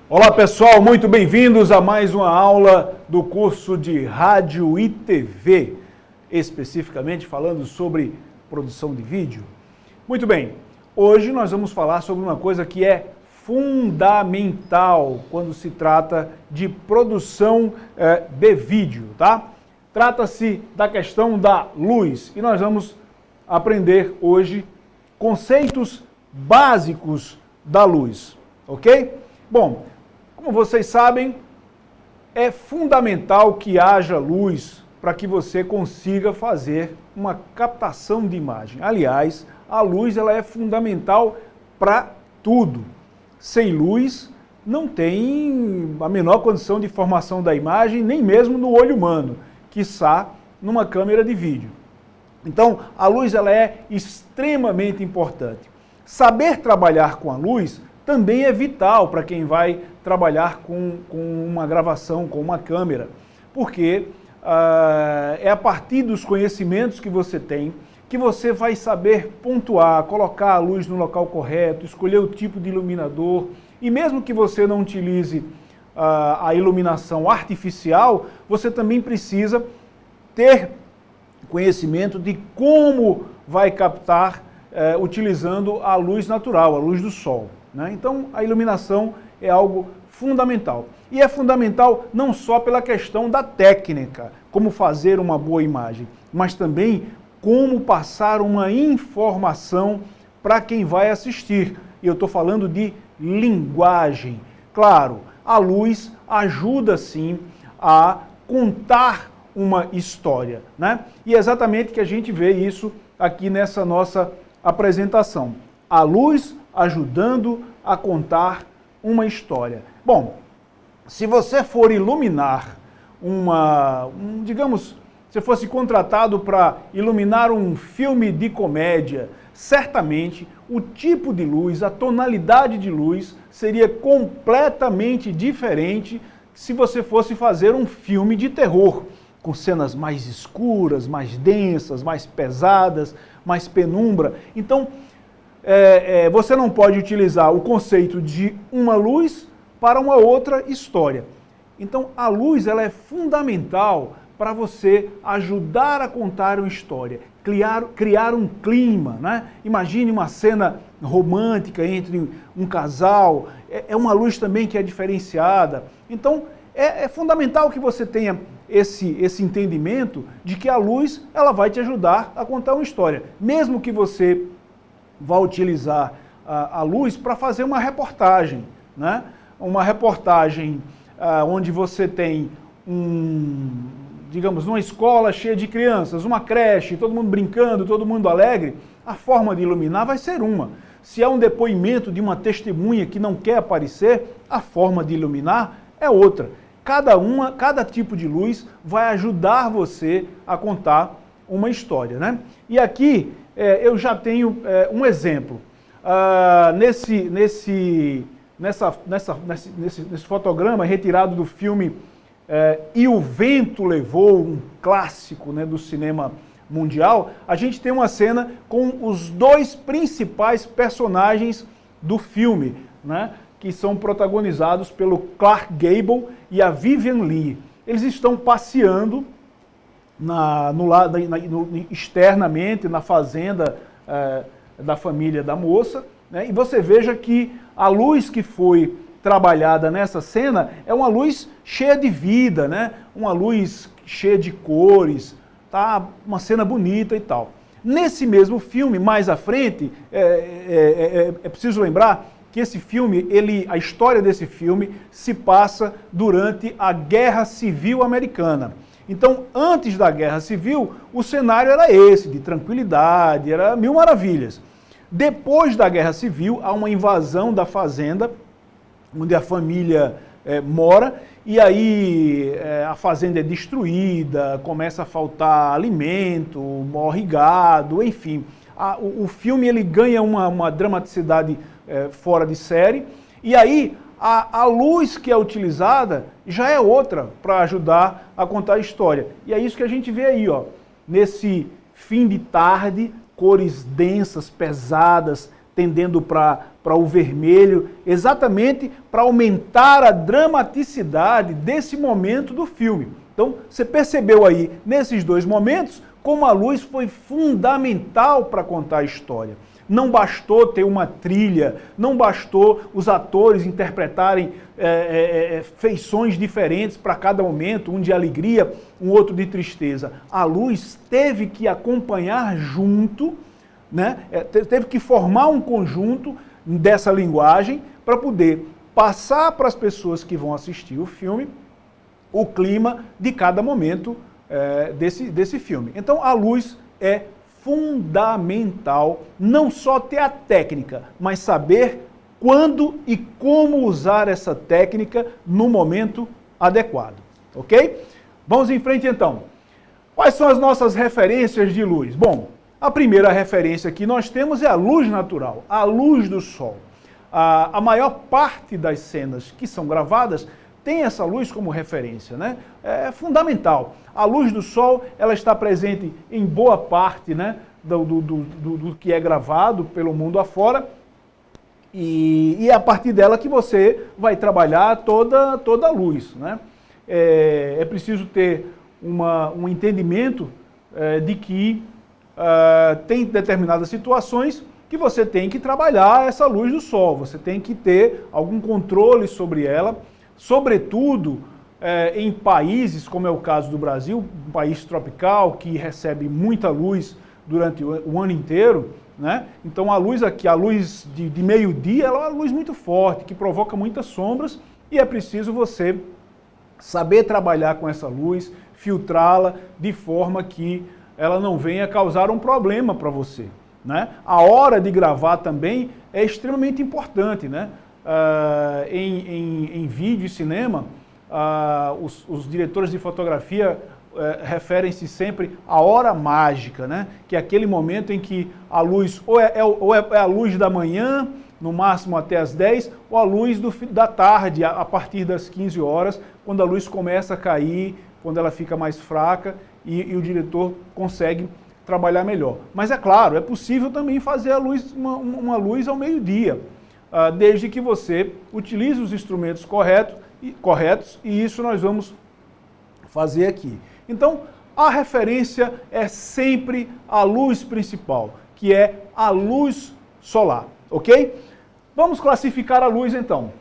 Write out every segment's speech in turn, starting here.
Olá pessoal, muito bem-vindos a mais uma aula do curso de Rádio e TV, especificamente falando sobre produção de vídeo. Muito bem, hoje nós vamos falar sobre uma coisa que é fundamental quando se trata de produção de vídeo, tá? Trata-se da questão da luz e nós vamos aprender hoje conceitos básicos da luz, ok? Bom, como vocês sabem, é fundamental que haja luz para que você consiga fazer uma captação de imagem. Aliás, a luz ela é fundamental para tudo. Sem luz, não tem a menor condição de formação da imagem, nem mesmo no olho humano, quiçá numa câmera de vídeo. Então, a luz ela é extremamente importante. Saber trabalhar com a luz também é vital para quem vai trabalhar com uma gravação, com uma câmera, porque é a partir dos conhecimentos que você tem que você vai saber pontuar, colocar a luz no local correto, escolher o tipo de iluminador, e mesmo que você não utilize a iluminação artificial, você também precisa ter conhecimento de como vai captar utilizando a luz natural, a luz do sol, né? Então, a iluminação é algo fundamental. E é fundamental não só pela questão da técnica, como fazer uma boa imagem, mas também como passar uma informação para quem vai assistir. E eu estou falando de linguagem. Claro, a luz ajuda sim a contar uma história, né? E é exatamente que a gente vê isso aqui nessa nossa apresentação. A luz ajudando a contar uma história. Bom, se você for iluminar digamos, se fosse contratado para iluminar um filme de comédia, certamente o tipo de luz, a tonalidade de luz seria completamente diferente se você fosse fazer um filme de terror, com cenas mais escuras, mais densas, mais pesadas, mais penumbra. Então, você não pode utilizar o conceito de uma luz para uma outra história. Então, a luz ela é fundamental para você ajudar a contar uma história, criar um clima, né? Imagine uma cena romântica entre um casal, é uma luz também que é diferenciada. Então, é fundamental que você tenha esse entendimento de que a luz ela vai te ajudar a contar uma história, mesmo que você vá utilizar a luz para fazer uma reportagem, né? Uma reportagem onde você tem digamos, uma escola cheia de crianças, uma creche, todo mundo brincando, todo mundo alegre, a forma de iluminar vai ser uma. Se é um depoimento de uma testemunha que não quer aparecer, a forma de iluminar é outra. Cada tipo de luz vai ajudar você a contar uma história, né? E aqui eu já tenho um exemplo. Nesse fotograma retirado do filme E o Vento Levou, um clássico, né, do cinema mundial, a gente tem uma cena com os dois principais personagens do filme, né, que são protagonizados pelo Clark Gable e a Vivien Leigh. Eles estão passeando externamente na fazenda da família da moça, né, e você veja que a luz que foi trabalhada nessa cena é uma luz cheia de vida, né? Uma luz cheia de cores, tá? Uma cena bonita e tal. Nesse mesmo filme, mais à frente, é preciso lembrar que esse filme, a história desse filme se passa durante a Guerra Civil Americana. Então, antes da Guerra Civil, o cenário era esse, de tranquilidade, era mil maravilhas. Depois da Guerra Civil, há uma invasão da fazenda, onde a família mora, e aí a fazenda é destruída, começa a faltar alimento, morre gado, enfim. O filme ele ganha uma dramaticidade fora de série, e aí a luz que é utilizada já é outra para ajudar a contar a história. E é isso que a gente vê aí, ó, nesse fim de tarde, cores densas, pesadas, tendendo para o vermelho, exatamente para aumentar a dramaticidade desse momento do filme. Então, você percebeu aí, nesses dois momentos, como a luz foi fundamental para contar a história. Não bastou ter uma trilha, não bastou os atores interpretarem feições diferentes para cada momento, um de alegria, um outro de tristeza. A luz teve que acompanhar junto, né? Teve que formar um conjunto dessa linguagem para poder passar para as pessoas que vão assistir o filme o clima de cada momento desse filme. Então a luz é fundamental, não só ter a técnica, mas saber quando e como usar essa técnica no momento adequado, ok? Vamos em frente então. Quais são as nossas referências de luz? Bom, a primeira referência que nós temos é a luz natural, a luz do sol. A maior parte das cenas que são gravadas tem essa luz como referência, né? É fundamental. A luz do sol, ela está presente em boa parte, né, do que é gravado pelo mundo afora, e é a partir dela que você vai trabalhar toda a luz, né? É preciso ter um entendimento de que tem determinadas situações que você tem que trabalhar essa luz do sol, você tem que ter algum controle sobre ela, sobretudo em países, como é o caso do Brasil, um país tropical que recebe muita luz durante o ano inteiro, né? Então a luz aqui, a luz de meio-dia, ela é uma luz muito forte, que provoca muitas sombras, e é preciso você saber trabalhar com essa luz, filtrá-la de forma que ela não venha causar um problema para você, né? A hora de gravar também é extremamente importante, né? Em vídeo e cinema, os diretores de fotografia referem-se sempre à hora mágica, né? Que é aquele momento em que a luz ou é a luz da manhã, no máximo até as 10, ou a luz da tarde, a partir das 15 horas, quando a luz começa a cair, quando ela fica mais fraca e o diretor consegue trabalhar melhor. Mas é claro, é possível também fazer uma luz ao meio-dia, desde que você utilize os instrumentos corretos, e isso nós vamos fazer aqui. Então, a referência é sempre a luz principal, que é a luz solar, ok? Vamos classificar a luz então.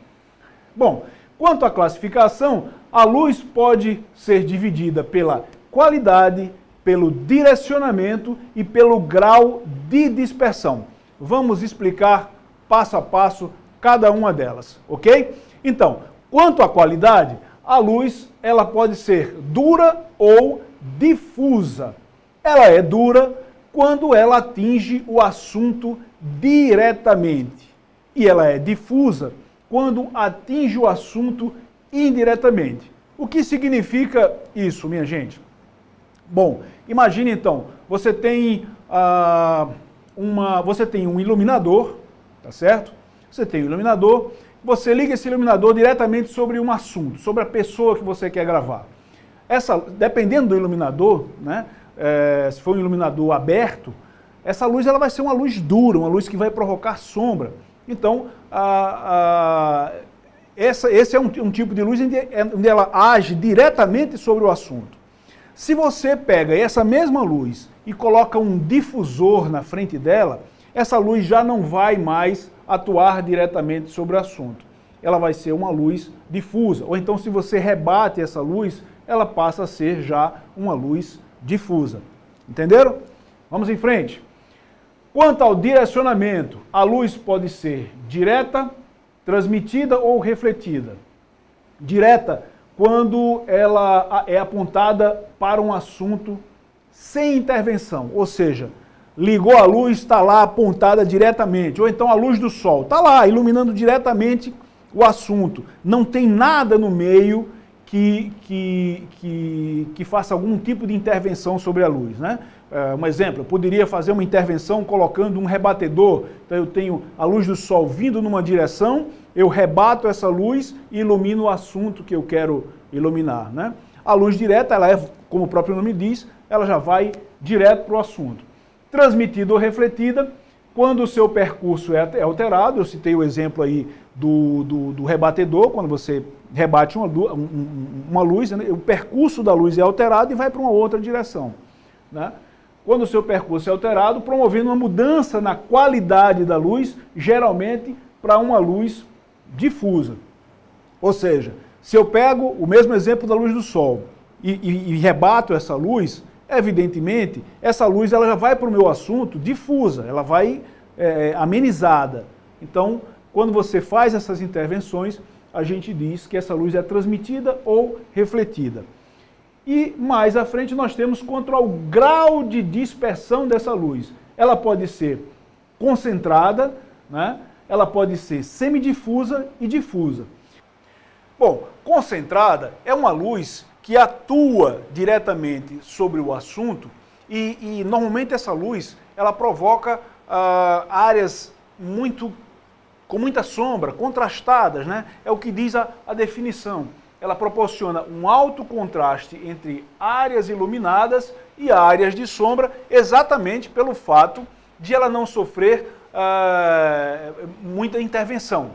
Bom, quanto à classificação, a luz pode ser dividida pela qualidade, pelo direcionamento e pelo grau de dispersão. Vamos explicar passo a passo cada uma delas, ok? Então, quanto à qualidade, a luz ela pode ser dura ou difusa. Ela é dura quando ela atinge o assunto diretamente. E ela é difusa quando atinge o assunto indiretamente. O que significa isso, minha gente? Bom, imagine então, você tem um iluminador, tá certo? Você tem um iluminador, você liga esse iluminador diretamente sobre um assunto, sobre a pessoa que você quer gravar. Dependendo do iluminador, né, se for um iluminador aberto, essa luz ela vai ser uma luz dura, uma luz que vai provocar sombra. Então, esse é um tipo de luz onde ela age diretamente sobre o assunto. Se você pega essa mesma luz e coloca um difusor na frente dela, essa luz já não vai mais atuar diretamente sobre o assunto. Ela vai ser uma luz difusa. Ou então, se você rebate essa luz, ela passa a ser já uma luz difusa. Entenderam? Vamos em frente. Quanto ao direcionamento, a luz pode ser direta, transmitida ou refletida. Direta, quando ela é apontada para um assunto sem intervenção, ou seja, ligou a luz, está lá apontada diretamente, ou então a luz do sol, está lá iluminando diretamente o assunto. Não tem nada no meio que faça algum tipo de intervenção sobre a luz, né? Um exemplo, eu poderia fazer uma intervenção colocando um rebatedor. Então eu tenho a luz do sol vindo numa direção, eu rebato essa luz e ilumino o assunto que eu quero iluminar, né? A luz direta, ela é, como o próprio nome diz, ela já vai direto para o assunto. Transmitida ou refletida, Quando o seu percurso é alterado, eu citei o exemplo aí do rebatedor, quando você rebate uma luz, né, o percurso da luz é alterado e vai para uma outra direção, né? Quando o seu percurso é alterado, promovendo uma mudança na qualidade da luz, geralmente para uma luz difusa. Ou seja, se eu pego o mesmo exemplo da luz do sol e rebato essa luz, evidentemente, essa luz ela já vai para o meu assunto difusa, ela vai amenizada. Então, quando você faz essas intervenções, a gente diz que essa luz é transmitida ou refletida. E mais à frente nós temos quanto ao grau de dispersão dessa luz. Ela pode ser concentrada, né? Ela pode ser semidifusa e difusa. Bom, concentrada é uma luz que atua diretamente sobre o assunto e normalmente essa luz ela provoca áreas com muita sombra, contrastadas, né? É o que diz a definição. Ela proporciona um alto contraste entre áreas iluminadas e áreas de sombra, exatamente pelo fato de ela não sofrer muita intervenção,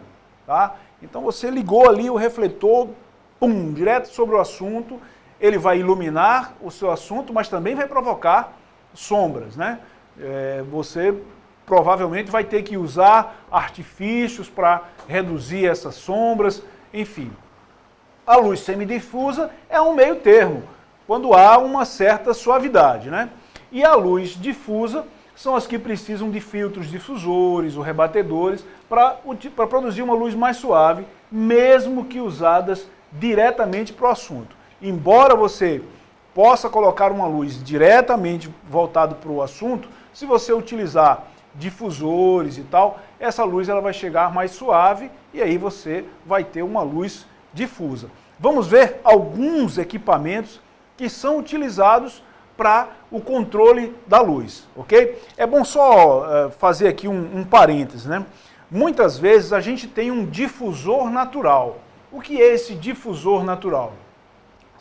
tá? Então você ligou ali o refletor, pum, direto sobre o assunto, ele vai iluminar o seu assunto, mas também vai provocar sombras, né? Você provavelmente vai ter que usar artifícios para reduzir essas sombras, enfim. A luz semidifusa é um meio termo, quando há uma certa suavidade, né? E a luz difusa são as que precisam de filtros difusores ou rebatedores para produzir uma luz mais suave, mesmo que usadas diretamente para o assunto. Embora você possa colocar uma luz diretamente voltada para o assunto, se você utilizar difusores e tal, essa luz ela vai chegar mais suave e aí você vai ter uma luz difusa. Vamos ver alguns equipamentos que são utilizados para o controle da luz, ok? É bom só fazer aqui um parêntese, né? Muitas vezes a gente tem um difusor natural. O que é esse difusor natural?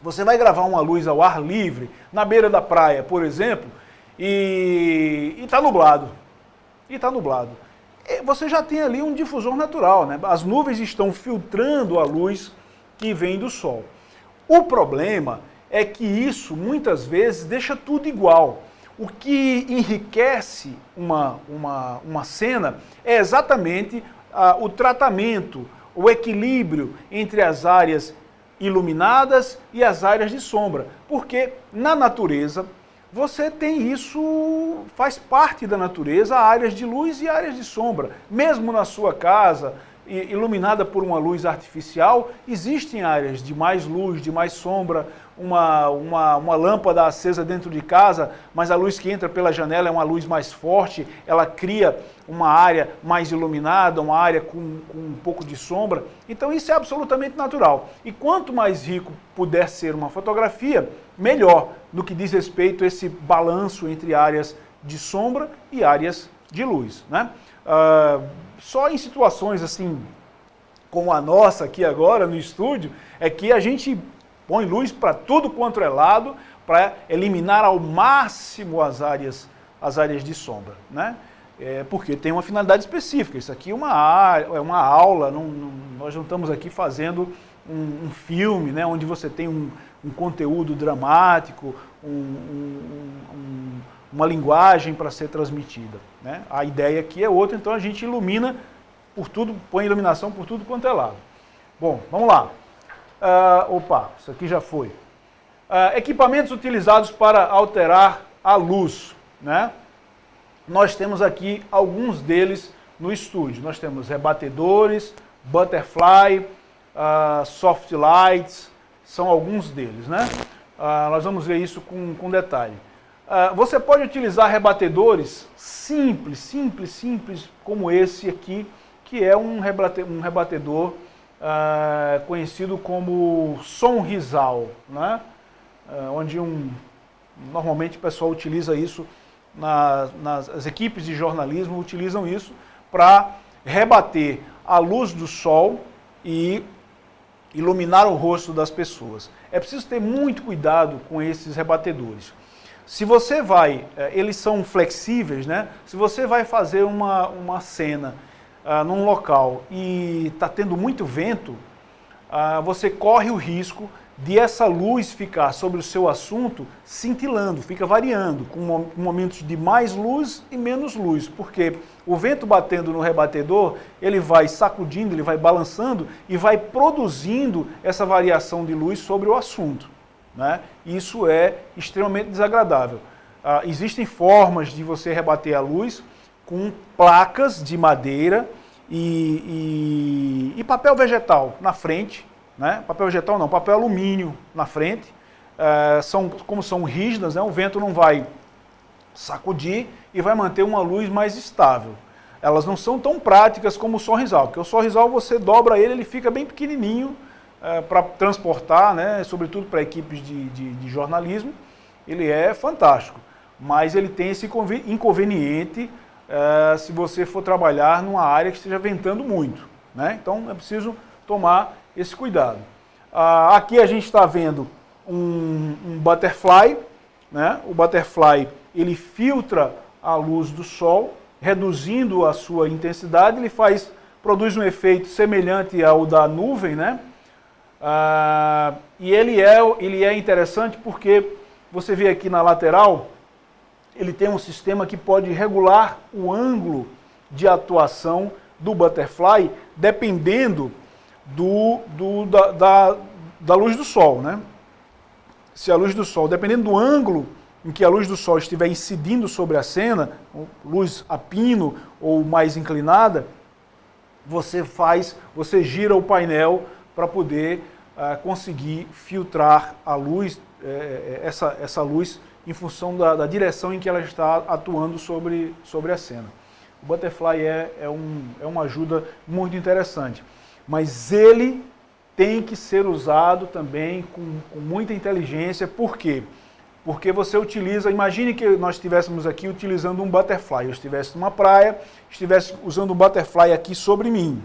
Você vai gravar uma luz ao ar livre, na beira da praia, por exemplo, e está nublado. Você já tem ali um difusor natural, né? As nuvens estão filtrando a luz que vem do sol. O problema é que isso, muitas vezes, deixa tudo igual. O que enriquece uma cena é exatamente o tratamento, o equilíbrio entre as áreas iluminadas e as áreas de sombra. Porque na natureza, você tem isso, faz parte da natureza, áreas de luz e áreas de sombra. Mesmo na sua casa, iluminada por uma luz artificial, existem áreas de mais luz, de mais sombra, uma lâmpada acesa dentro de casa, mas a luz que entra pela janela é uma luz mais forte, ela cria uma área mais iluminada, uma área com um pouco de sombra. Então isso é absolutamente natural. E quanto mais rico puder ser uma fotografia, melhor no que diz respeito a esse balanço entre áreas de sombra e áreas de luz, né? Só em situações assim, como a nossa aqui agora no estúdio, é que a gente põe luz para tudo quanto é lado, para eliminar ao máximo as áreas de sombra, né? Porque tem uma finalidade específica. Isso aqui é uma aula, nós não estamos aqui fazendo um filme, né, onde você tem um conteúdo dramático, uma linguagem para ser transmitida, né? A ideia aqui é outra, então a gente ilumina por tudo, põe iluminação por tudo quanto é lado. Bom, vamos lá. Isso aqui já foi. Equipamentos utilizados para alterar a luz, né? Nós temos aqui alguns deles no estúdio. Nós temos rebatedores, butterfly, soft lights, são alguns deles, né? Nós vamos ver isso com detalhe. Você pode utilizar rebatedores simples, como esse aqui, que é um rebatedor conhecido como sonrisal, né? Onde normalmente o pessoal utiliza isso, as equipes de jornalismo utilizam isso para rebater a luz do sol e iluminar o rosto das pessoas. É preciso ter muito cuidado com esses rebatedores. se você vai, eles são flexíveis, né? Se você vai fazer uma cena num local e está tendo muito vento, você corre o risco de essa luz ficar sobre o seu assunto cintilando, fica variando, com momentos de mais luz e menos luz, porque o vento batendo no rebatedor, ele vai sacudindo, ele vai balançando e vai produzindo essa variação de luz sobre o assunto, né? Isso é extremamente desagradável. Existem formas de você rebater a luz com placas de madeira e papel vegetal na frente, né? Papel vegetal não, papel alumínio na frente, como são rígidas, né? O vento não vai sacudir e vai manter uma luz mais estável. Elas não são tão práticas como o sorrisal, porque o sorrisal você dobra ele fica bem pequenininho para transportar, né? Sobretudo para equipes de jornalismo, ele é fantástico, mas ele tem esse inconveniente se você for trabalhar numa área que esteja ventando muito, né? Então é preciso tomar esse cuidado. Aqui a gente está vendo um butterfly, né? O butterfly ele filtra a luz do sol, reduzindo a sua intensidade, ele produz um efeito semelhante ao da nuvem, né? E ele é interessante porque você vê aqui na lateral, ele tem um sistema que pode regular o ângulo de atuação do butterfly dependendo da luz do sol, né? Se a luz do sol, dependendo do ângulo em que a luz do sol estiver incidindo sobre a cena, luz a pino ou mais inclinada, você gira o painel para poder conseguir filtrar a luz, essa luz em função da direção em que ela está atuando sobre a cena. O butterfly é uma ajuda muito interessante, mas ele tem que ser usado também com muita inteligência. Por quê? Porque você utiliza, imagine que nós estivéssemos aqui utilizando um butterfly, eu estivesse numa praia, estivesse usando um butterfly aqui sobre mim.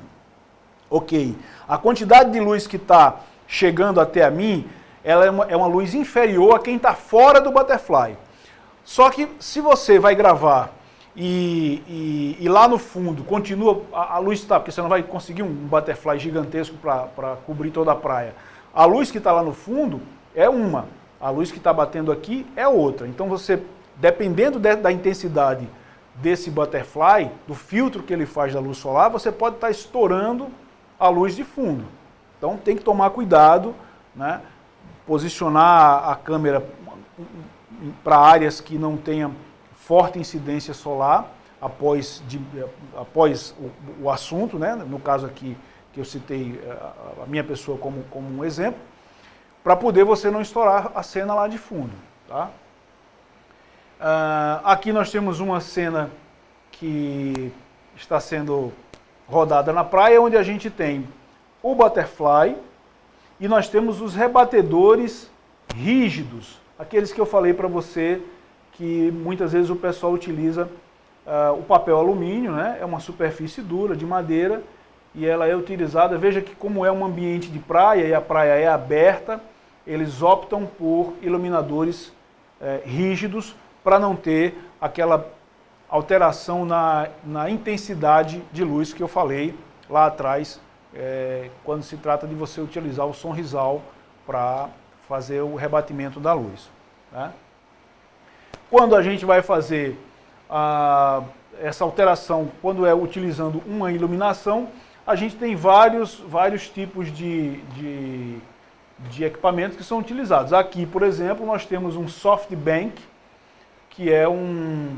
Ok, a quantidade de luz que está chegando até a mim, ela é uma luz inferior a quem está fora do butterfly. Só que se você vai gravar e lá no fundo continua, a luz está, porque você não vai conseguir um butterfly gigantesco para cobrir toda a praia. A luz que está lá no fundo é uma, a luz que está batendo aqui é outra. Então você, dependendo da intensidade desse butterfly, do filtro que ele faz da luz solar, você pode estar estourando a luz de fundo. Então tem que tomar cuidado, né? Posicionar a câmera para áreas que não tenham forte incidência solar após o assunto, né? No caso aqui que eu citei a minha pessoa como um exemplo, para poder você não estourar a cena lá de fundo, tá? Aqui nós temos uma cena que está sendo rodada na praia, onde a gente tem o butterfly e nós temos os rebatedores rígidos, aqueles que eu falei para você que muitas vezes o pessoal utiliza o papel alumínio, né? É uma superfície dura de madeira e ela é utilizada, veja que como é um ambiente de praia e a praia é aberta, eles optam por iluminadores rígidos para não ter aquela alteração na intensidade de luz que eu falei lá atrás, quando se trata de você utilizar o sonrisal para fazer o rebatimento da luz, né? Quando a gente vai fazer essa alteração, quando é utilizando uma iluminação, a gente tem vários tipos de equipamentos que são utilizados. Aqui, por exemplo, nós temos um softbank, que é um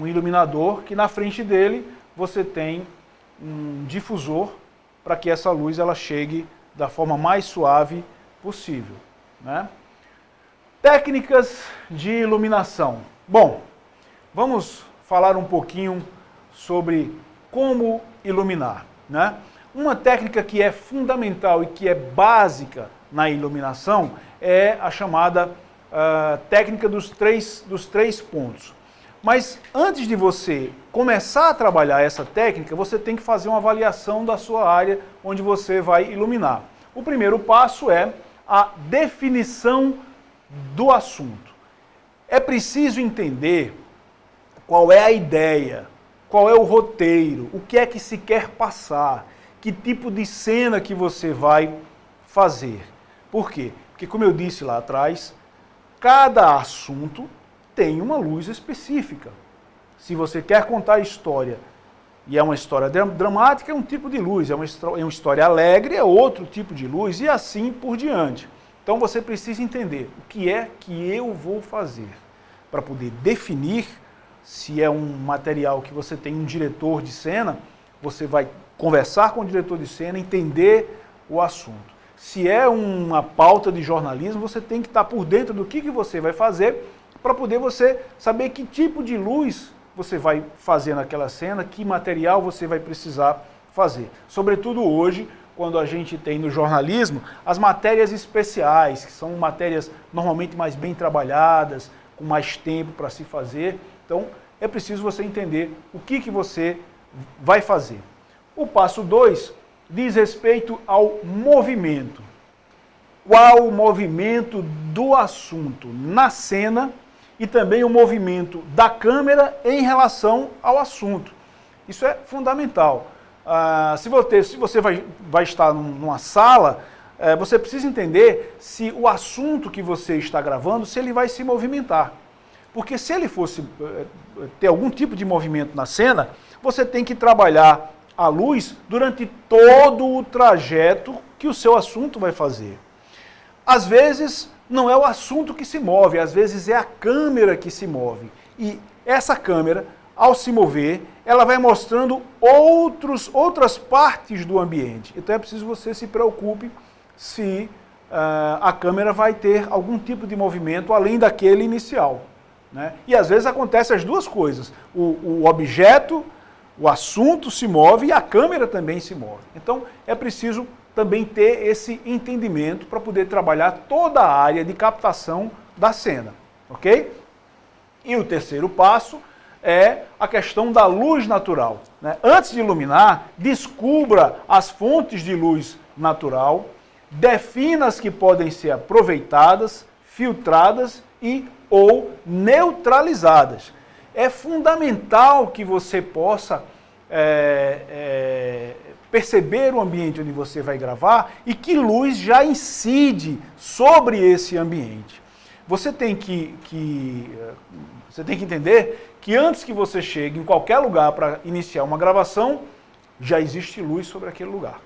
iluminador que na frente dele você tem um difusor para que essa luz ela chegue da forma mais suave possível, né? Técnicas de iluminação. Bom, vamos falar um pouquinho sobre como iluminar, né? Uma técnica que é fundamental e que é básica na iluminação é a chamada técnica dos três pontos. Mas antes de você começar a trabalhar essa técnica, você tem que fazer uma avaliação da sua área onde você vai iluminar. O primeiro passo é a definição do assunto. é preciso entender qual é a ideia, qual é o roteiro, o que é que se quer passar, que tipo de cena que você vai fazer. Por quê? Porque, como eu disse lá atrás, cada assunto tem uma luz específica. Se você quer contar a história e é uma história dramática, é um tipo de luz, é uma história alegre, é outro tipo de luz, e assim por diante. Então você precisa entender o que é que eu vou fazer para poder definir. Se é um material que você tem um diretor de cena, você vai conversar com o diretor de cena, entender o assunto. Se é uma pauta de jornalismo, você tem que estar por dentro do que você vai fazer para poder você saber que tipo de luz você vai fazer naquela cena, que material você vai precisar fazer. Sobretudo hoje, quando a gente tem no jornalismo as matérias especiais, que são matérias normalmente mais bem trabalhadas, com mais tempo para se fazer. Então, é preciso você entender o que você vai fazer. O passo 2 diz respeito ao movimento. Qual o movimento do assunto na cena e também o movimento da câmera em relação ao assunto. Isso é fundamental. Se você vai estar numa sala, você precisa entender se o assunto que você está gravando, se ele vai se movimentar. Porque se ele fosse ter algum tipo de movimento na cena, você tem que trabalhar a luz durante todo o trajeto que o seu assunto vai fazer. Às vezes, não é o assunto que se move, às vezes é a câmera que se move. E essa câmera, ao se mover, ela vai mostrando outras partes do ambiente. Então é preciso você se preocupe se a câmera vai ter algum tipo de movimento além daquele inicial. Né? E às vezes acontece as duas coisas. O objeto, o assunto se move e a câmera também se move. Então é preciso também ter esse entendimento para poder trabalhar toda a área de captação da cena, ok? E o terceiro passo é a questão da luz natural. Né? Antes de iluminar, descubra as fontes de luz natural, defina as que podem ser aproveitadas, filtradas e ou neutralizadas. É fundamental que você possa perceber o ambiente onde você vai gravar e que luz já incide sobre esse ambiente. Você tem que entender que antes que você chegue em qualquer lugar para iniciar uma gravação, já existe luz sobre aquele lugar.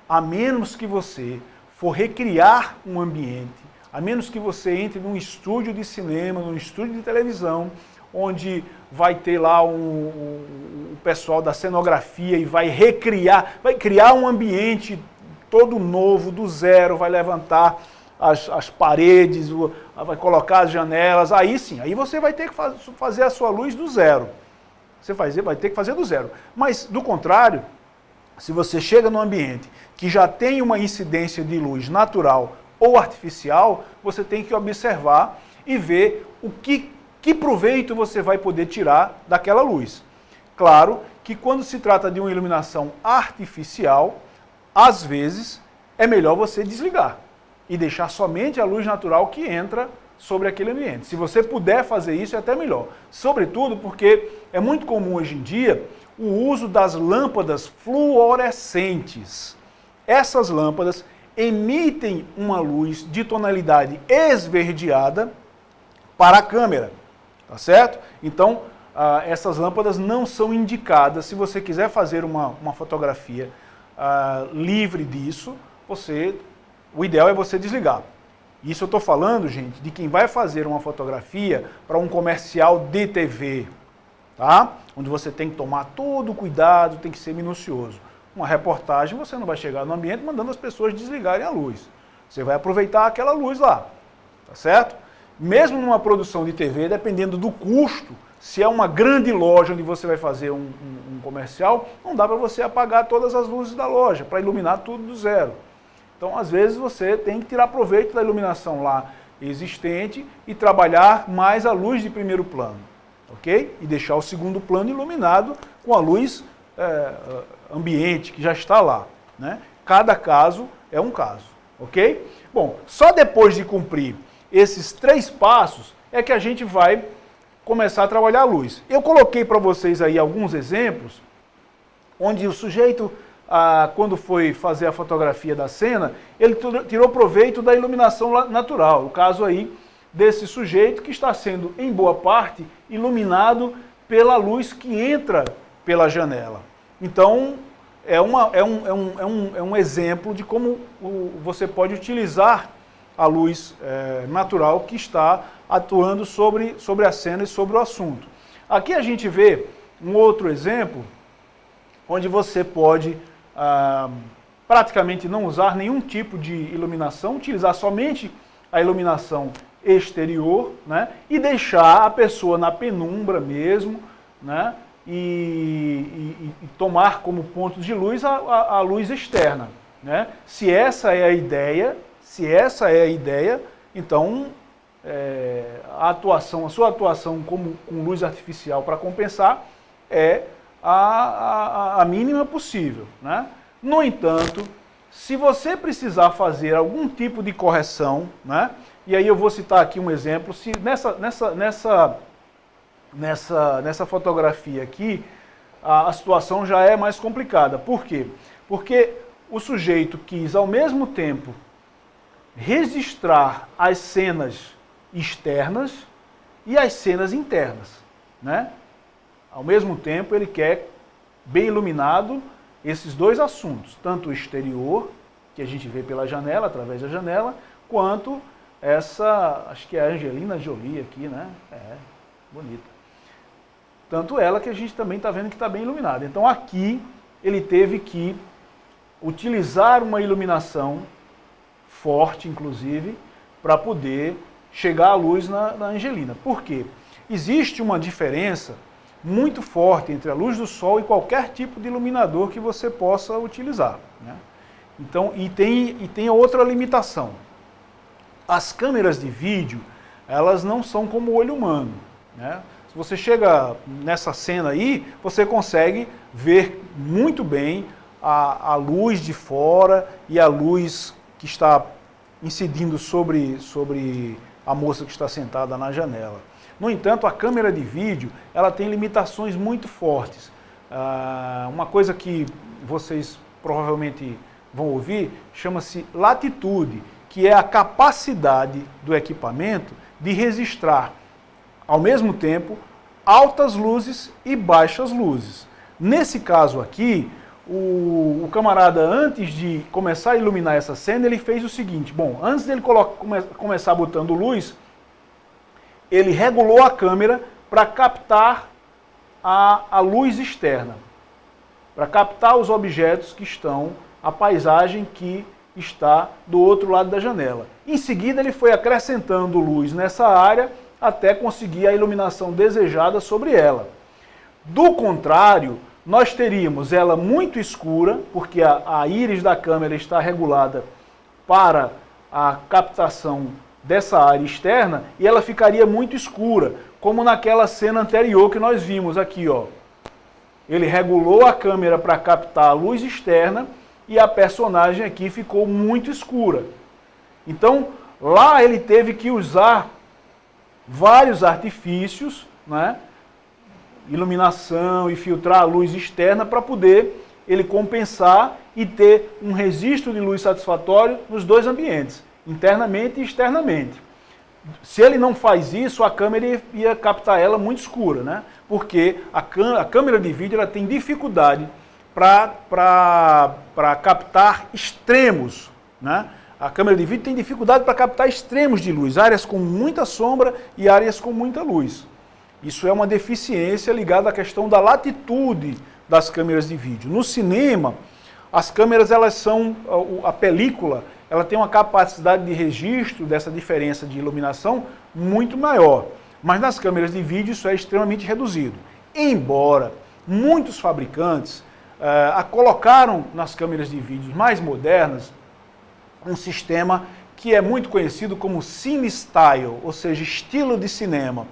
A menos que você for recriar um ambiente, a menos que você entre num estúdio de cinema, num estúdio de televisão, onde vai ter lá o pessoal da cenografia e vai criar um ambiente todo novo, do zero, vai levantar as paredes, vai colocar as janelas, aí sim, aí você vai ter que fazer a sua luz do zero. Você vai ter que fazer do zero. Mas, do contrário, se você chega num ambiente que já tem uma incidência de luz natural ou artificial, você tem que observar e ver o que proveito você vai poder tirar daquela luz. Claro que quando se trata de uma iluminação artificial, às vezes é melhor você desligar e deixar somente a luz natural que entra sobre aquele ambiente. Se você puder fazer isso, é até melhor. Sobretudo porque é muito comum hoje em dia o uso das lâmpadas fluorescentes. Essas lâmpadas emitem uma luz de tonalidade esverdeada para a câmera. Tá certo? Então, essas lâmpadas não são indicadas. Se você quiser fazer uma fotografia livre disso, o ideal é você desligar. Isso eu estou falando, gente, de quem vai fazer uma fotografia para um comercial de TV, tá? Onde você tem que tomar todo o cuidado, tem que ser minucioso. Uma reportagem, você não vai chegar no ambiente mandando as pessoas desligarem a luz. Você vai aproveitar aquela luz lá, tá certo? Mesmo numa produção de TV, dependendo do custo, se é uma grande loja onde você vai fazer um comercial, não dá para você apagar todas as luzes da loja, para iluminar tudo do zero. Então, às vezes, você tem que tirar proveito da iluminação lá existente e trabalhar mais a luz de primeiro plano, ok? E deixar o segundo plano iluminado com a luz ambiente que já está lá, né? Cada caso é um caso, ok? Bom, só depois de cumprir esses 3 passos é que a gente vai começar a trabalhar a luz. Eu coloquei para vocês aí alguns exemplos, onde o sujeito, quando foi fazer a fotografia da cena, ele tirou proveito da iluminação natural. O caso aí desse sujeito que está sendo, em boa parte, iluminado pela luz que entra pela janela. Então, é um exemplo de como você pode utilizar a luz natural que está atuando sobre a cena e sobre o assunto. Aqui a gente vê um outro exemplo, onde você pode praticamente não usar nenhum tipo de iluminação, utilizar somente a iluminação exterior, né, e deixar a pessoa na penumbra mesmo, né, e tomar como ponto de luz a luz externa, né? Se essa é a ideia, então a sua atuação com luz artificial para compensar é a mínima possível, né? No entanto, se você precisar fazer algum tipo de correção, né? E aí eu vou citar aqui um exemplo, se nessa fotografia aqui, a situação já é mais complicada. Por quê? Porque o sujeito quis, ao mesmo tempo, registrar as cenas externas e as cenas internas, né? Ao mesmo tempo, ele quer bem iluminado esses dois assuntos, tanto o exterior, que a gente vê pela janela, através da janela, quanto essa, acho que é a Angelina Jolie aqui, né? Bonita. Tanto ela que a gente também está vendo que está bem iluminada. Então aqui ele teve que utilizar uma iluminação forte, inclusive, para poder chegar à luz na Angelina. Por quê? Existe uma diferença muito forte entre a luz do sol e qualquer tipo de iluminador que você possa utilizar, né? Então, e tem outra limitação. As câmeras de vídeo, elas não são como o olho humano, né? Se você chega nessa cena aí, você consegue ver muito bem a luz de fora e a luz que está incidindo sobre a moça que está sentada na janela. No entanto, a câmera de vídeo, ela tem limitações muito fortes. Uma coisa que vocês provavelmente vão ouvir, chama-se latitude, que é a capacidade do equipamento de registrar, ao mesmo tempo, altas luzes e baixas luzes. Nesse caso aqui, o camarada, antes de começar a iluminar essa cena, ele fez o seguinte: bom, antes dele começar botando luz, ele regulou a câmera para captar a luz externa, para captar os objetos que estão, a paisagem que está do outro lado da janela. Em seguida, ele foi acrescentando luz nessa área até conseguir a iluminação desejada sobre ela. Do contrário, nós teríamos ela muito escura, porque a íris da câmera está regulada para a captação dessa área externa, e ela ficaria muito escura, como naquela cena anterior que nós vimos aqui, ó. Ele regulou a câmera para captar a luz externa e a personagem aqui ficou muito escura. Então, lá ele teve que usar vários artifícios, né? Iluminação e filtrar a luz externa para poder ele compensar e ter um registro de luz satisfatório nos dois ambientes, internamente e externamente. Se ele não faz isso, a câmera ia captar ela muito escura, né? Porque a câmera de vídeo ela tem dificuldade para captar extremos, né? A câmera de vídeo tem dificuldade para captar extremos de luz, áreas com muita sombra e áreas com muita luz. Isso é uma deficiência ligada à questão da latitude das câmeras de vídeo. No cinema, as câmeras, elas são, a película, ela tem uma capacidade de registro dessa diferença de iluminação muito maior. Mas nas câmeras de vídeo isso é extremamente reduzido. Embora muitos fabricantes colocaram nas câmeras de vídeo mais modernas um sistema que é muito conhecido como Cine Style, ou seja, estilo de cinema,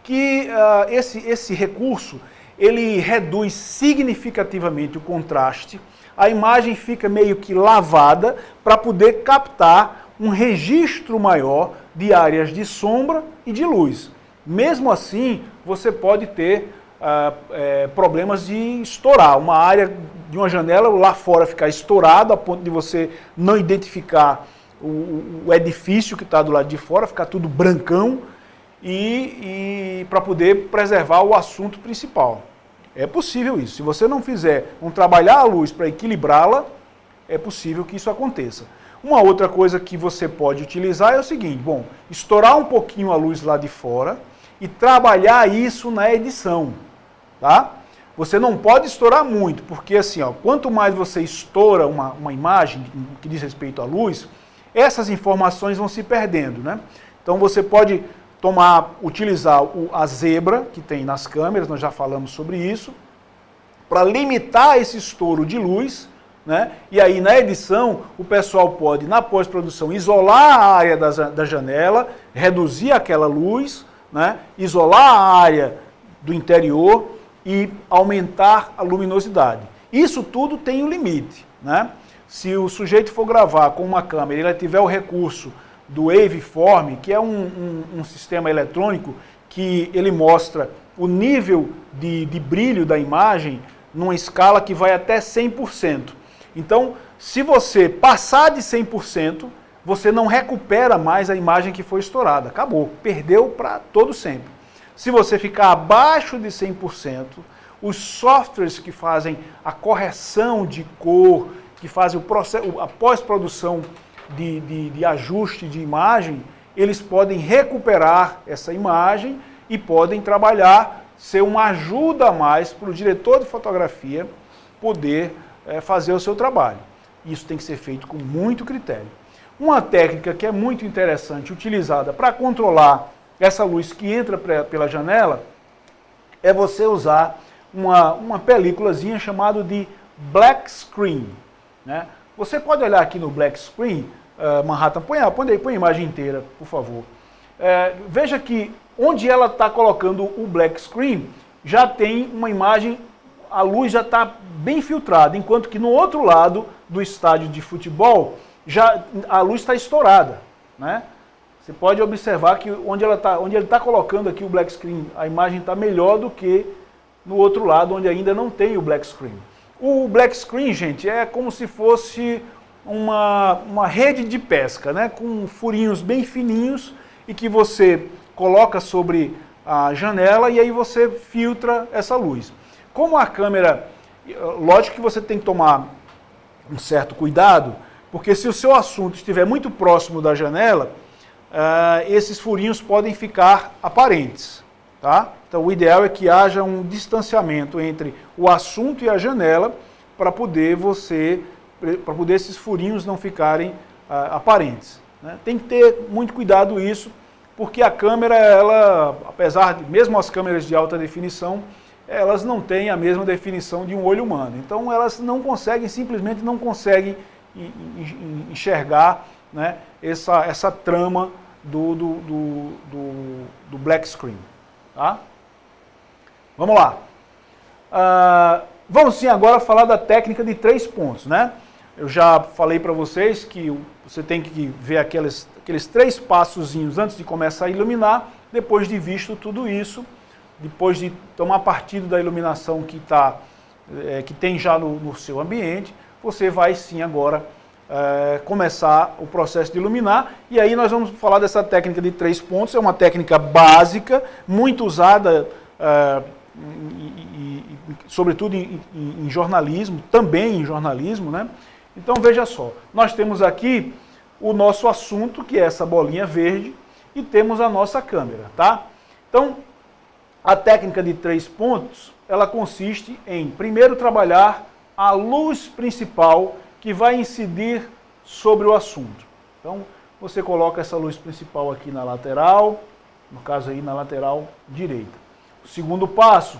que esse recurso ele reduz significativamente o contraste, a imagem fica meio que lavada para poder captar um registro maior de áreas de sombra e de luz. Mesmo assim, você pode ter problemas de estourar. Uma área de uma janela lá fora ficar estourada a ponto de você não identificar o edifício que está do lado de fora, ficar tudo brancão e para poder preservar o assunto principal. É possível isso. Se você não trabalhar a luz para equilibrá-la, é possível que isso aconteça. Uma outra coisa que você pode utilizar é o seguinte, estourar um pouquinho a luz lá de fora e trabalhar isso na edição, tá? Você não pode estourar muito, porque assim, quanto mais você estoura uma imagem que diz respeito à luz, essas informações vão se perdendo, né? Então você pode utilizar a zebra que tem nas câmeras, nós já falamos sobre isso, para limitar esse estouro de luz, né? E aí na edição o pessoal pode, na pós-produção, isolar a área da janela, reduzir aquela luz, né? Isolar a área do interior e aumentar a luminosidade. Isso tudo tem um limite, né? Se o sujeito for gravar com uma câmera e ele tiver o recurso do Waveform, que é um sistema eletrônico que ele mostra o nível de brilho da imagem numa escala que vai até 100%. Então, se você passar de 100%, você não recupera mais a imagem que foi estourada. Acabou, perdeu para todo sempre. Se você ficar abaixo de 100%, os softwares que fazem a correção de cor, que fazem a pós-produção de ajuste de imagem, eles podem recuperar essa imagem e podem trabalhar, ser uma ajuda a mais para o diretor de fotografia poder fazer o seu trabalho. Isso tem que ser feito com muito critério. Uma técnica que é muito interessante, utilizada para controlar essa luz que entra pela janela, é você usar uma películazinha chamada de black screen, né? Você pode olhar aqui no black screen, Manhattan, põe a imagem inteira, por favor. Veja que onde ela está colocando o black screen, já tem uma imagem, a luz já está bem filtrada, enquanto que no outro lado do estádio de futebol, a luz está estourada, né? Você pode observar que onde ele está colocando aqui o black screen, a imagem está melhor do que no outro lado, onde ainda não tem o black screen. O black screen, gente, é como se fosse uma rede de pesca, né? Com furinhos bem fininhos e que você coloca sobre a janela e aí você filtra essa luz. Como a câmera, lógico que você tem que tomar um certo cuidado, porque se o seu assunto estiver muito próximo da janela, esses furinhos podem ficar aparentes, tá? Então o ideal é que haja um distanciamento entre o assunto e a janela para poder esses furinhos não ficarem aparentes, né? Tem que ter muito cuidado isso, porque a câmera, apesar de, mesmo as câmeras de alta definição, elas não têm a mesma definição de um olho humano. Então elas simplesmente não conseguem enxergar, né, essa trama do black screen. Tá? Vamos lá. Vamos sim agora falar da técnica de 3 pontos, né? Eu já falei para vocês que você tem que ver aqueles 3 passozinhos antes de começar a iluminar, depois de visto tudo isso, depois de tomar partido da iluminação que tem já no seu ambiente, você vai sim agora começar o processo de iluminar. E aí nós vamos falar dessa técnica de 3 pontos, é uma técnica básica, muito usada, sobretudo em jornalismo, também em jornalismo, né? Então veja só, nós temos aqui o nosso assunto, que é essa bolinha verde, e temos a nossa câmera, tá? Então, a técnica de 3 pontos, ela consiste em, primeiro, trabalhar a luz principal que vai incidir sobre o assunto. Então, você coloca essa luz principal aqui na lateral, no caso aí na lateral direita. O segundo passo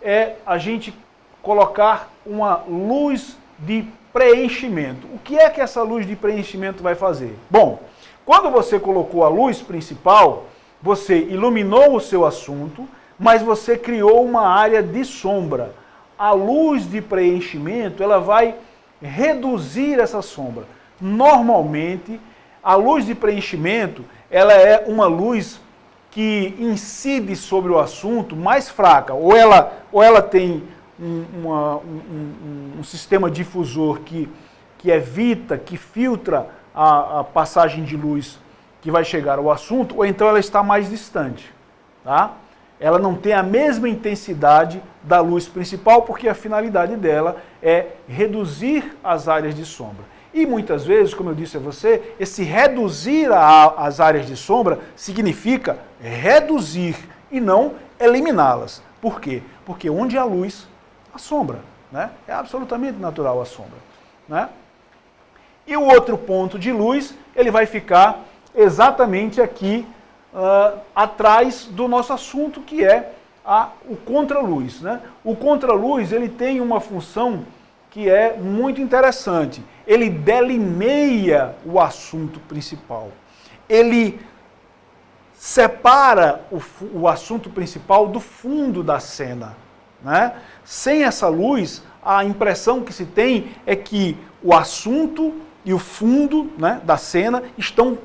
é a gente colocar uma luz de preenchimento. O que é que essa luz de preenchimento vai fazer? Bom, quando você colocou a luz principal, você iluminou o seu assunto, mas você criou uma área de sombra. A luz de preenchimento, ela vai reduzir essa sombra. Normalmente, a luz de preenchimento, ela é uma luz que incide sobre o assunto mais fraca, ou ela tem um sistema difusor que evita, que filtra a passagem de luz que vai chegar ao assunto, ou então ela está mais distante, tá? Ela não tem a mesma intensidade da luz principal, porque a finalidade dela é reduzir as áreas de sombra. E muitas vezes, como eu disse a você, esse reduzir as áreas de sombra significa reduzir e não eliminá-las. Por quê? Porque onde há luz, há sombra, né? É absolutamente natural a sombra, né? E o outro ponto de luz, ele vai ficar exatamente aqui atrás do nosso assunto, que é o contraluz, né? O contraluz, ele tem uma função que é muito interessante. Ele delineia o assunto principal. Ele separa o assunto principal do fundo da cena, né? Sem essa luz, a impressão que se tem é que o assunto e o fundo, né, da cena estão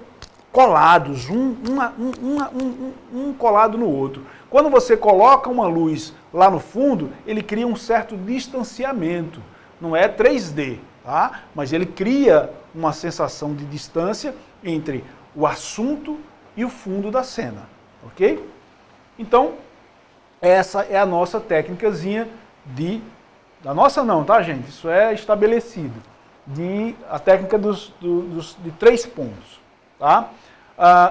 colados, um colado no outro. Quando você coloca uma luz lá no fundo, ele cria um certo distanciamento. Não é 3D, tá? Mas ele cria uma sensação de distância entre o assunto e o fundo da cena, ok? Então, essa é a nossa técnicazinha da nossa não, tá, gente? Isso é estabelecido. A técnica de 3 pontos, tá?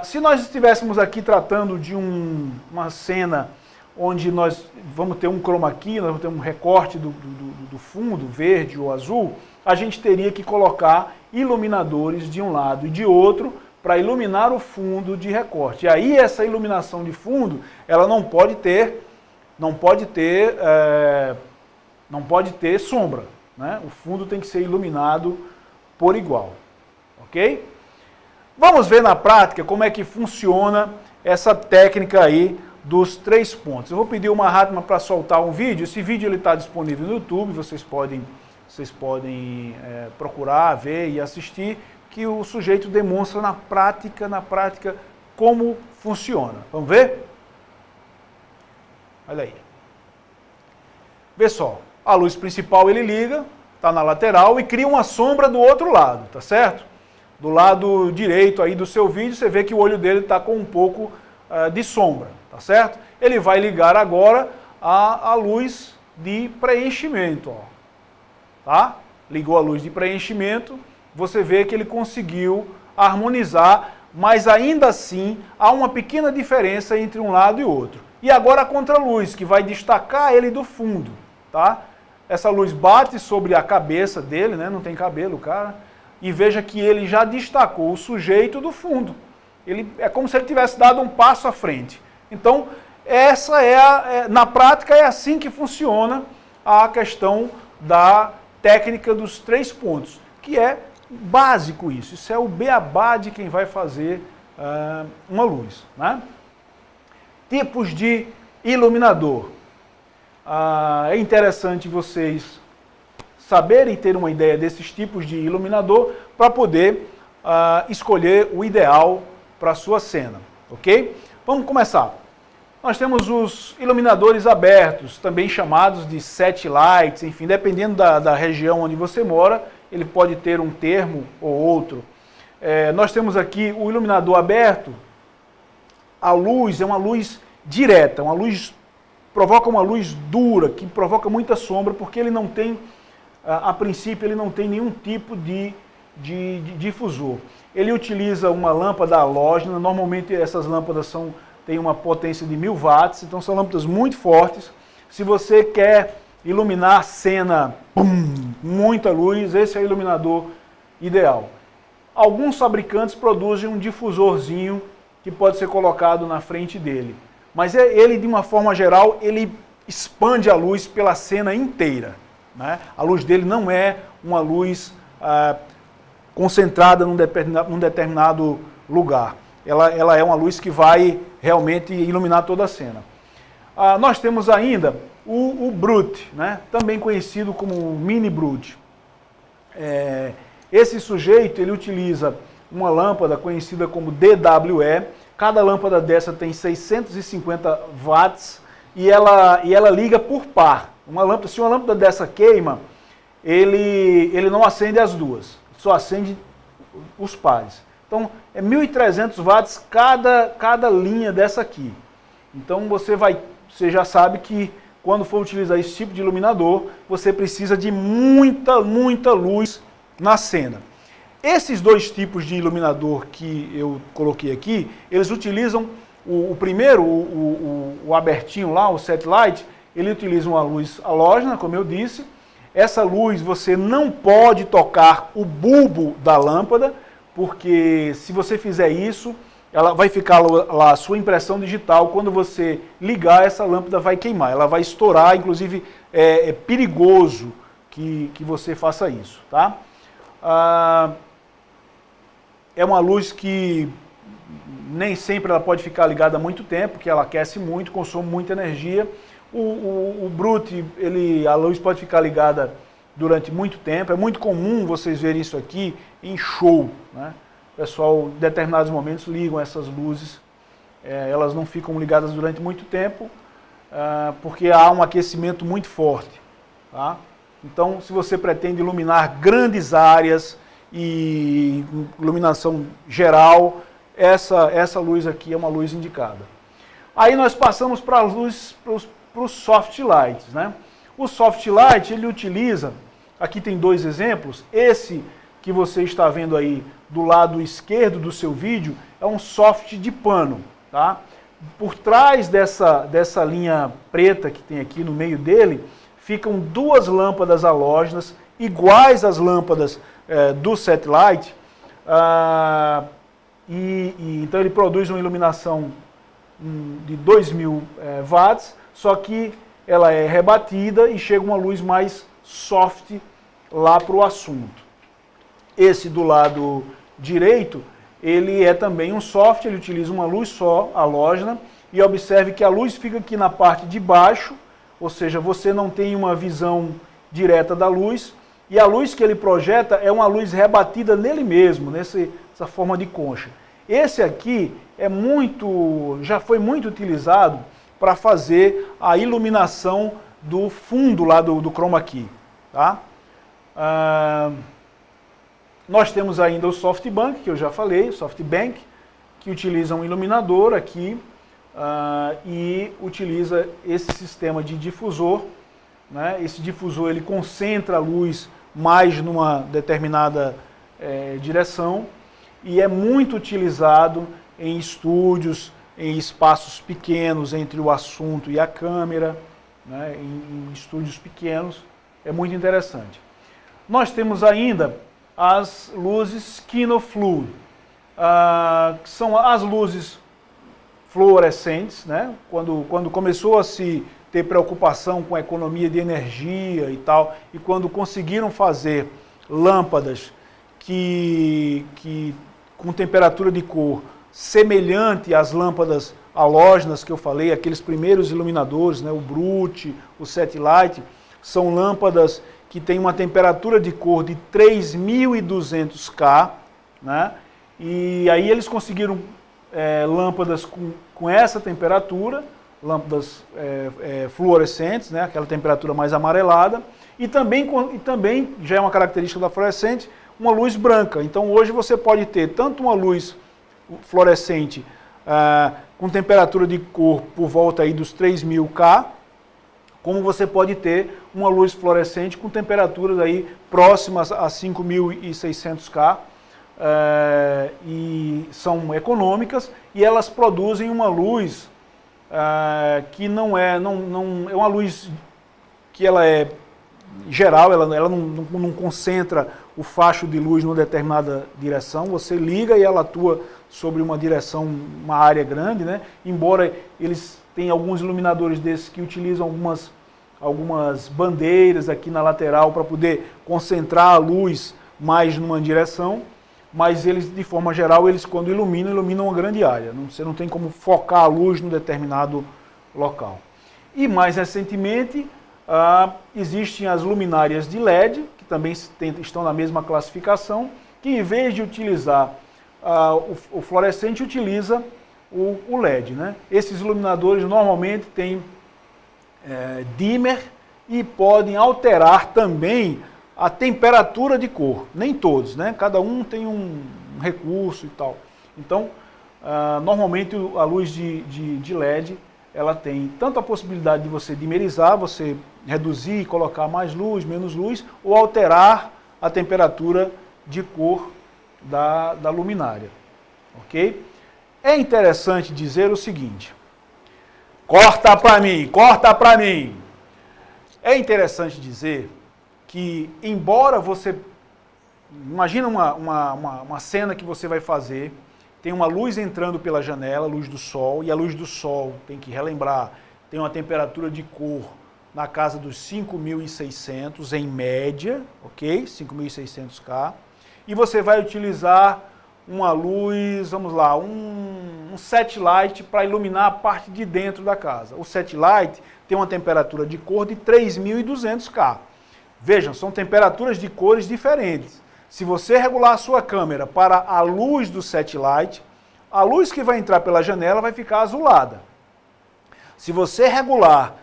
Se nós estivéssemos aqui tratando de uma cena onde nós vamos ter um chroma key, nós vamos ter um recorte do fundo, verde ou azul, a gente teria que colocar iluminadores de um lado e de outro para iluminar o fundo de recorte. E aí essa iluminação de fundo, ela não pode ter sombra, né? O fundo tem que ser iluminado por igual, ok? Vamos ver na prática como é que funciona essa técnica aí dos 3 pontos. Eu vou pedir uma Hatma para soltar um vídeo. Esse vídeo está disponível no YouTube, vocês podem procurar, ver e assistir, que o sujeito demonstra na prática como funciona. Vamos ver? Olha aí. Vê só, a luz principal ele liga, está na lateral e cria uma sombra do outro lado, tá certo? Do lado direito aí do seu vídeo, você vê que o olho dele está com um pouco de sombra, tá certo? Ele vai ligar agora a luz de preenchimento, ó, tá? Ligou a luz de preenchimento, você vê que ele conseguiu harmonizar, mas ainda assim há uma pequena diferença entre um lado e outro. E agora a contraluz, que vai destacar ele do fundo, tá? Essa luz bate sobre a cabeça dele, né? Não tem cabelo, cara. E veja que ele já destacou o sujeito do fundo. É como se ele tivesse dado um passo à frente. Então, na prática é assim que funciona a questão da técnica dos 3 pontos, que é básico isso. Isso é o beabá de quem vai fazer uma luz, né? Tipos de iluminador. É interessante vocês saberem, ter uma ideia desses tipos de iluminador para poder escolher o ideal para a sua cena, ok? Vamos começar. Nós temos os iluminadores abertos, também chamados de set lights, enfim, dependendo da região onde você mora, ele pode ter um termo ou outro. Nós temos aqui o iluminador aberto. A luz é uma luz direta, provoca uma luz dura, que provoca muita sombra, porque ele não tem, a princípio, ele não tem nenhum tipo de difusor. Ele utiliza uma lâmpada halógena, normalmente essas lâmpadas têm uma potência de 1000 watts, então são lâmpadas muito fortes. Se você quer iluminar a cena, muita luz, esse é o iluminador ideal. Alguns fabricantes produzem um difusorzinho que pode ser colocado na frente dele. Mas ele, de uma forma geral, ele expande a luz pela cena inteira, né? A luz dele não é uma luz concentrada num determinado lugar. Ela é uma luz que vai realmente iluminar toda a cena. Nós temos ainda o Brut, né? Também conhecido como Mini Brut. Esse sujeito, ele utiliza uma lâmpada conhecida como DWE. Cada lâmpada dessa tem 650 watts e ela liga por par. Se uma lâmpada dessa queima, ele não acende as duas, só acende os pares. Então é 1.300 watts cada linha dessa aqui. Então você já sabe que quando for utilizar esse tipo de iluminador, você precisa de muita luz na cena. Esses dois tipos de iluminador que eu coloquei aqui, eles utilizam o primeiro, o abertinho lá, o set light, ele utiliza uma luz halógena, como eu disse. Essa luz você não pode tocar o bulbo da lâmpada, porque se você fizer isso, ela vai ficar lá a sua impressão digital. Quando você ligar, essa lâmpada vai queimar, ela vai estourar, inclusive é perigoso que você faça isso, tá? É uma luz que nem sempre ela pode ficar ligada há muito tempo, porque ela aquece muito, consome muita energia. O Brute, a luz pode ficar ligada durante muito tempo. É muito comum vocês verem isso aqui em show, né? O pessoal, em determinados momentos, ligam essas luzes. Elas não ficam ligadas durante muito tempo, porque há um aquecimento muito forte, tá? Então, se você pretende iluminar grandes áreas e iluminação geral, essa luz aqui é uma luz indicada. Aí nós passamos para a luz, para os soft lights, né? O soft light, ele utiliza, aqui tem dois exemplos. Esse que você está vendo aí do lado esquerdo do seu vídeo é um soft de pano, tá? Por trás dessa linha preta que tem aqui no meio dele, ficam duas lâmpadas halógenas, iguais às lâmpadas do set light, então ele produz uma iluminação de 2.000 watts, só que ela é rebatida e chega uma luz mais soft lá para o assunto. Esse do lado direito, ele é também um soft, ele utiliza uma luz só, halógena, e observe que a luz fica aqui na parte de baixo, ou seja, você não tem uma visão direta da luz, e a luz que ele projeta é uma luz rebatida nele mesmo, nessa forma de concha. Esse aqui já foi muito utilizado para fazer a iluminação do fundo lá do chroma key, tá? Nós temos ainda o SoftBank, que eu já falei, o SoftBank, que utiliza um iluminador aqui e utiliza esse sistema de difusor, né? Esse difusor ele concentra a luz mais numa determinada direção e é muito utilizado em estúdios, em espaços pequenos entre o assunto e a câmera, né? Em estúdios pequenos, é muito interessante. Nós temos ainda as luzes KinoFlu, que são as luzes fluorescentes, né? Quando começou a se ter preocupação com a economia de energia e tal, e quando conseguiram fazer lâmpadas com temperatura de cor semelhante às lâmpadas halógenas que eu falei, aqueles primeiros iluminadores, né? O Brute, o Set Light, são lâmpadas que têm uma temperatura de cor de 3.200 K, né? E aí eles conseguiram lâmpadas com essa temperatura, lâmpadas fluorescentes, né? Aquela temperatura mais amarelada, e também já é uma característica da fluorescente, uma luz branca. Então hoje você pode ter tanto uma luz fluorescente com temperatura de cor por volta aí dos 3.000 K, como você pode ter uma luz fluorescente com temperaturas aí próximas a 5.600 K, e são econômicas e elas produzem uma luz que não é uma luz que ela é geral, ela não concentra o facho de luz numa determinada direção. Você liga e ela atua sobre uma direção, uma área grande, né? Embora eles tenham alguns iluminadores desses que utilizam algumas bandeiras aqui na lateral para poder concentrar a luz mais numa direção, mas eles, de forma geral, eles quando iluminam uma grande área. Você não tem como focar a luz num determinado local. E mais recentemente, existem as luminárias de LED, que também estão na mesma classificação, que em vez de utilizar o fluorescente utiliza o LED, né? Esses iluminadores normalmente têm dimmer e podem alterar também a temperatura de cor. Nem todos, né? Cada um tem um recurso e tal. Então, normalmente a luz de LED, ela tem tanto a possibilidade de você dimerizar, você reduzir, colocar mais luz, menos luz, ou alterar a temperatura de cor da luminária, ok? É interessante dizer o seguinte, corta para mim, corta para mim. É interessante dizer que, embora você, imagina uma cena que você vai fazer, tem uma luz entrando pela janela, luz do sol, e a luz do sol, tem que relembrar, tem uma temperatura de cor na casa dos 5.600 em média, ok? 5.600K. E você vai utilizar uma luz, vamos lá, um set light para iluminar a parte de dentro da casa. O set light tem uma temperatura de cor de 3.200K. Vejam, são temperaturas de cores diferentes. Se você regular a sua câmera para a luz do set light, a luz que vai entrar pela janela vai ficar azulada. Se você regular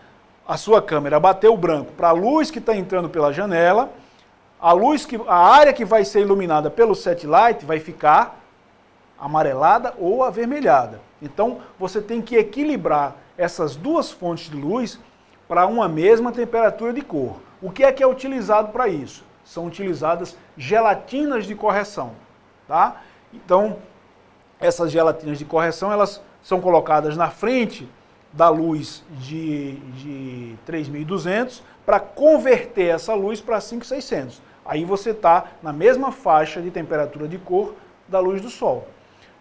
a sua câmera, bater o branco para a luz que está entrando pela janela, a área que vai ser iluminada pelo set light vai ficar amarelada ou avermelhada. Então, você tem que equilibrar essas duas fontes de luz para uma mesma temperatura de cor. O que é utilizado para isso? São utilizadas gelatinas de correção, tá? Então, essas gelatinas de correção, elas são colocadas na frente da luz de 3.200 para converter essa luz para 5.600. Aí você está na mesma faixa de temperatura de cor da luz do sol.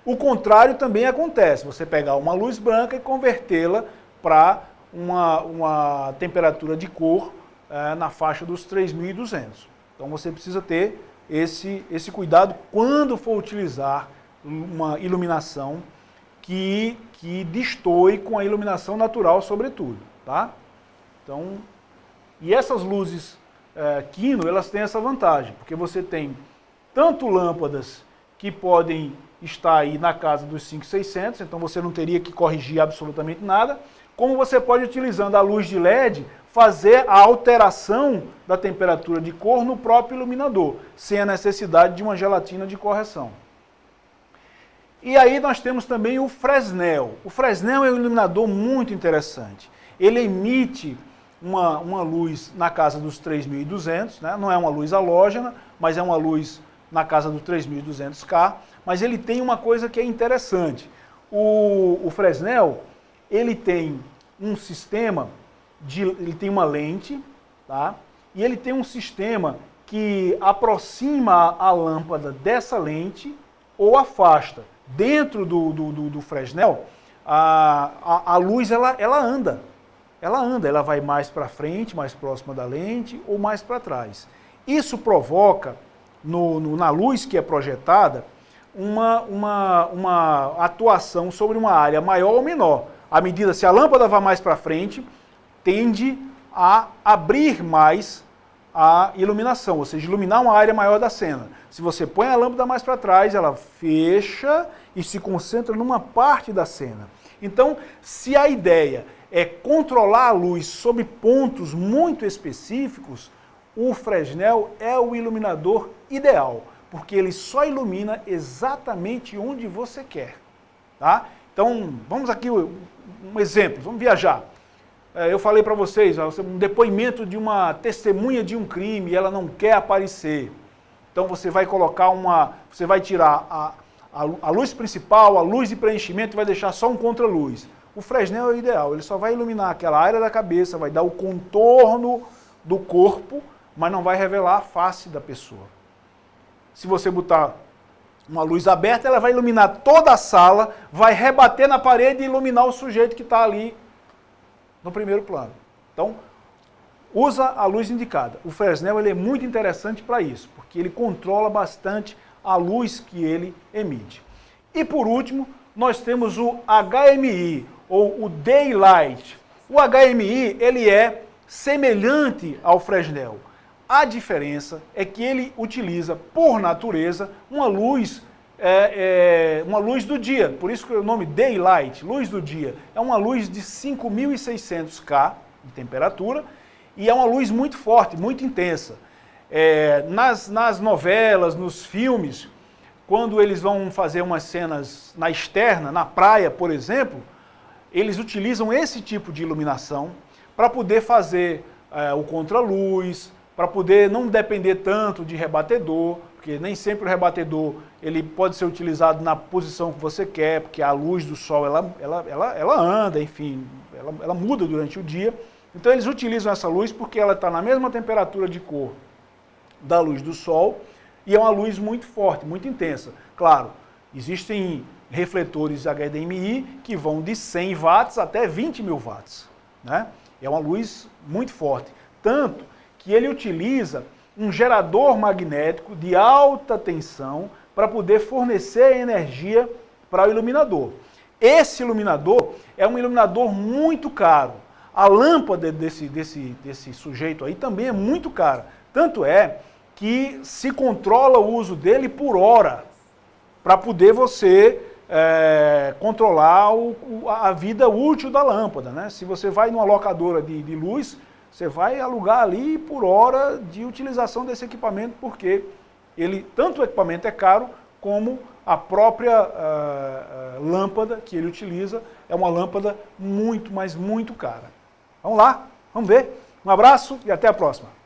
O contrário também acontece, você pegar uma luz branca e convertê-la para uma temperatura de cor na faixa dos 3.200. Então você precisa ter esse cuidado quando for utilizar uma iluminação que destoe com a iluminação natural, sobretudo, tá? Então, e essas luzes Kino, elas têm essa vantagem, porque você tem tanto lâmpadas que podem estar aí na casa dos 5.600, então você não teria que corrigir absolutamente nada, como você pode, utilizando a luz de LED, fazer a alteração da temperatura de cor no próprio iluminador, sem a necessidade de uma gelatina de correção. E aí nós temos também o Fresnel. O Fresnel é um iluminador muito interessante. Ele emite uma luz na casa dos 3.200, né? Não é uma luz halógena, mas é uma luz na casa dos 3.200K, mas ele tem uma coisa que é interessante. O Fresnel, ele tem um sistema, ele tem uma lente, tá? E ele tem um sistema que aproxima a lâmpada dessa lente ou afasta. Dentro do Fresnel, a luz ela anda. Ela vai mais para frente, mais próxima da lente ou mais para trás. Isso provoca, na luz que é projetada, uma atuação sobre uma área maior ou menor. À medida, se a lâmpada vai mais para frente, tende a abrir mais a iluminação, ou seja, iluminar uma área maior da cena. Se você põe a lâmpada mais para trás, ela fecha e se concentra numa parte da cena. Então, se a ideia é controlar a luz sob pontos muito específicos, o Fresnel é o iluminador ideal, porque ele só ilumina exatamente onde você quer, tá? Então, vamos aqui um exemplo, vamos viajar. Eu falei para vocês, um depoimento de uma testemunha de um crime e ela não quer aparecer. Então você vai colocar você vai tirar a luz principal, a luz de preenchimento e vai deixar só um contraluz. O Fresnel é o ideal, ele só vai iluminar aquela área da cabeça, vai dar o contorno do corpo, mas não vai revelar a face da pessoa. Se você botar uma luz aberta, ela vai iluminar toda a sala, vai rebater na parede e iluminar o sujeito que está ali no primeiro plano. Então, usa a luz indicada. O Fresnel ele é muito interessante para isso, porque ele controla bastante a luz que ele emite. E por último, nós temos o HMI, ou o Daylight. O HMI ele é semelhante ao Fresnel. A diferença é que ele utiliza, por natureza, uma luz uma luz do dia, por isso que o nome Daylight, luz do dia. É uma luz de 5.600 K de temperatura e é uma luz muito forte, muito intensa. Nas novelas, nos filmes, quando eles vão fazer umas cenas na externa, na praia, por exemplo, eles utilizam esse tipo de iluminação para poder fazer o contraluz, para poder não depender tanto de rebatedor, porque nem sempre o rebatedor ele pode ser utilizado na posição que você quer, porque a luz do sol ela anda, enfim, ela muda durante o dia. Então eles utilizam essa luz porque ela está na mesma temperatura de cor da luz do sol e é uma luz muito forte, muito intensa. Claro, existem refletores HDMI que vão de 100 watts até 20.000 watts, né? É uma luz muito forte, tanto que ele utiliza um gerador magnético de alta tensão para poder fornecer energia para o iluminador. Esse iluminador é um iluminador muito caro. A lâmpada desse sujeito aí também é muito cara. Tanto é que se controla o uso dele por hora, para poder você controlar a vida útil da lâmpada, né? Se você vai numa locadora de luz, você vai alugar ali por hora de utilização desse equipamento, porque tanto o equipamento é caro, como a própria lâmpada que ele utiliza é uma lâmpada muito, mas muito cara. Vamos lá, vamos ver. Um abraço e até a próxima.